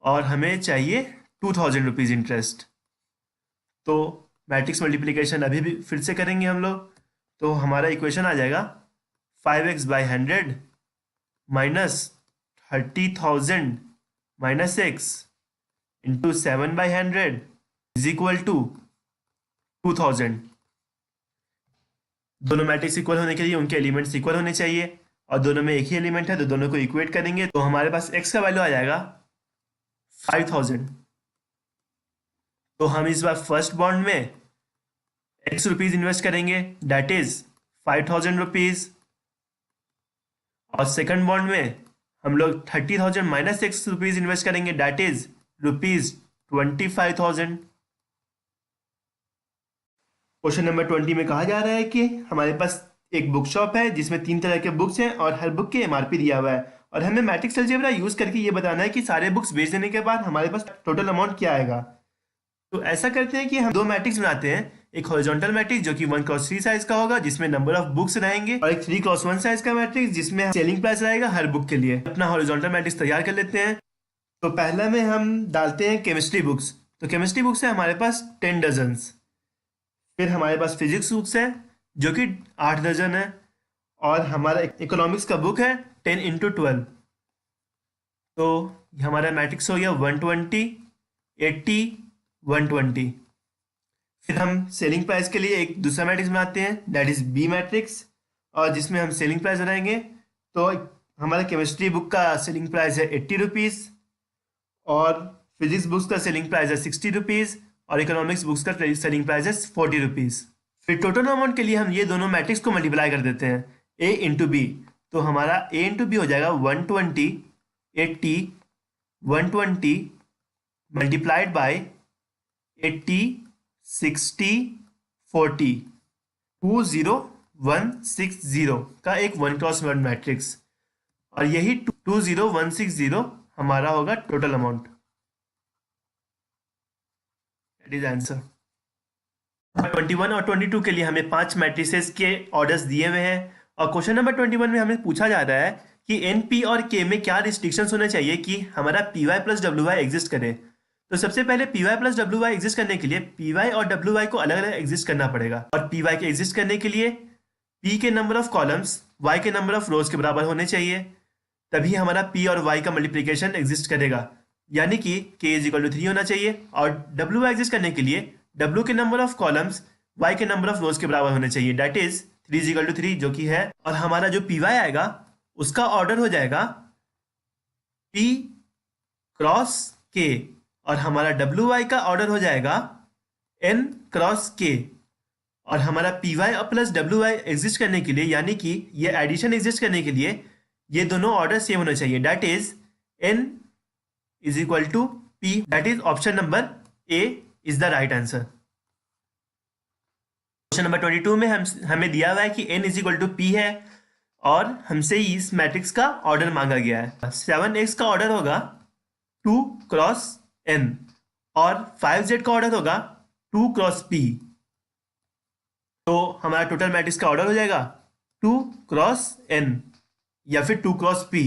और हमें चाहिए ₹2,000 इंटरेस्ट। तो मैट्रिक्स मल्टीप्लिकेशन अभी भी फिर से करेंगे हम लोग। तो हमारा इक्वेशन आ जाएगा 5x/100 minus 30,000 minus x into 7/100 is equal to 2,000। दोनों मैट्रिक्स इक्वल होने के लिए उनके एलिमेंट्स इक्वल होने चाहिए और दोनों में एक ही एलिमेंट है तो दोनों को इक्वेट करेंगे तो हमारे पास x का वैल्यू आ जाएगा 5,000। तो हम इस बार फर्स्ट बॉन्ड में x रुपीज इन्वेस्ट करेंगे, दैट इज 5,000 रुपीज, और सेकंड बॉन्ड में हम लोग 30,000 माइनस x रुपीज इन्वेस्ट करेंगे, दैट इज ₹25,000। क्वेश्चन नंबर 20 में कहा जा रहा है कि हमारे पास एक बुक शॉप है जिसमें 3 तरह के बुक्स हैं और हर बुक के एमआरपी दिया हुआ है और हमें मैट्रिक्स अलजेब्रा यूज करके ये बताना है कि सारे बुक्स बेच देने के बाद हमारे पास टोटल अमाउंट क्या आएगा। तो ऐसा करते हैं कि हम दो मैट्रिक्स बनाते हैं, एक हॉरिजॉन्टल मैट्रिक्स जो कि 1x3 साइज का होगा जिसमें नंबर ऑफ बुक्स रहेंगे, और एक 3x1 साइज का मैट्रिक्स जिसमें सेलिंग प्राइस रहेगा हर बुक के लिए। अपना हॉरिजॉन्टल मैट्रिक्स तैयार कर लेते हैं। तो पहला में हम डालते हैं केमिस्ट्री बुक्स। तो केमिस्ट्री बुक्स है हमारे पास 10 डजन्स। फिर हमारे पास फिजिक्स बुक्स है जो कि 8 दर्जन है, और हमारा इकोनॉमिक्स का बुक है 10x12। तो हमारा मैट्रिक्स हो गया 120, 80, 120। फिर हम सेलिंग प्राइस के लिए एक दूसरा मैट्रिक्स बनाते हैं, दैट इज बी मैट्रिक्स, और जिसमें हम सेलिंग प्राइस बनाएंगे। तो हमारा केमिस्ट्री बुक का सेलिंग प्राइस है 80 रुपीज़, और फिजिक्स बुक्स का सेलिंग प्राइस है 60 रुपीज़, और इकोनॉमिक्स बुक्स का सेलिंग प्राइस है 40 रुपीज़। फिर टोटल अमाउंट के लिए हम ये दोनों मैट्रिक्स को मल्टीप्लाई कर देते हैं, ए इंटू बी। तो हमारा ए इंटू बी हो जाएगा 120, 80, 120 मल्टीप्लाइड बाय 80, 60, 40, 20160 का एक 1x1 मैट्रिक्स, और यही 20160 हमारा होगा total amount. That is answer. 21 और 22 के लिए हमें 5 मैट्रिसेस के ऑर्डर्स दिए हुए हैं, और क्वेश्चन नंबर 21 में हमें पूछा जा रहा है कि एन, पी और के में क्या रिस्ट्रिक्शंस होने चाहिए कि हमारा पी वाई प्लस डब्ल्यू वाई एग्जिस्ट करे। तो सबसे पहले पी वाई प्लस डब्ल्यू वाई एग्जिस्ट करने के लिए पी वाई और डब्ल्यू वाई को अलग अलग एग्जिस्ट करना पड़ेगा, और पी वाई के एग्जिस्ट करने के लिए पी के नंबर ऑफ कॉलम्स वाई के नंबर ऑफ रोज के बराबर होने चाहिए, तभी हमारा पी और वाई का मल्टीप्लिकेशन एग्जिस्ट करेगा, यानी कि k इज इक्वल टू 3 होना चाहिए। और डब्ल्यू वाई एग्जिस्ट करने के लिए डब्ल्यू के नंबर ऑफ कॉलम्स वाई के नंबर ऑफ रोज के बराबर होने चाहिए, that is 3 is equal to 3 जो कि है। और हमारा जो पी वाई आएगा उसका ऑर्डर हो जाएगा p क्रॉस k, और हमारा डब्ल्यू वाई का ऑर्डर हो जाएगा n क्रॉस k। और हमारा पी वाई प्लस डब्ल्यू वाई एग्जिस्ट करने के लिए, यानी कि ये एडिशन एग्जिस्ट करने के लिए ये दोनों ऑर्डर सेम होने चाहिए, that is n is equal to p, that is option number A is the right answer. Question number 22 में हमें दिया हुआ है कि n is equal to p है, और हमसे इस मैट्रिक्स का ऑर्डर मांगा गया है। 7x का ऑर्डर होगा 2 क्रॉस n, और 5z का ऑर्डर होगा 2 क्रॉस p। तो हमारा टोटल मैट्रिक्स का ऑर्डर हो जाएगा 2 क्रॉस n या फिर 2 क्रॉस p।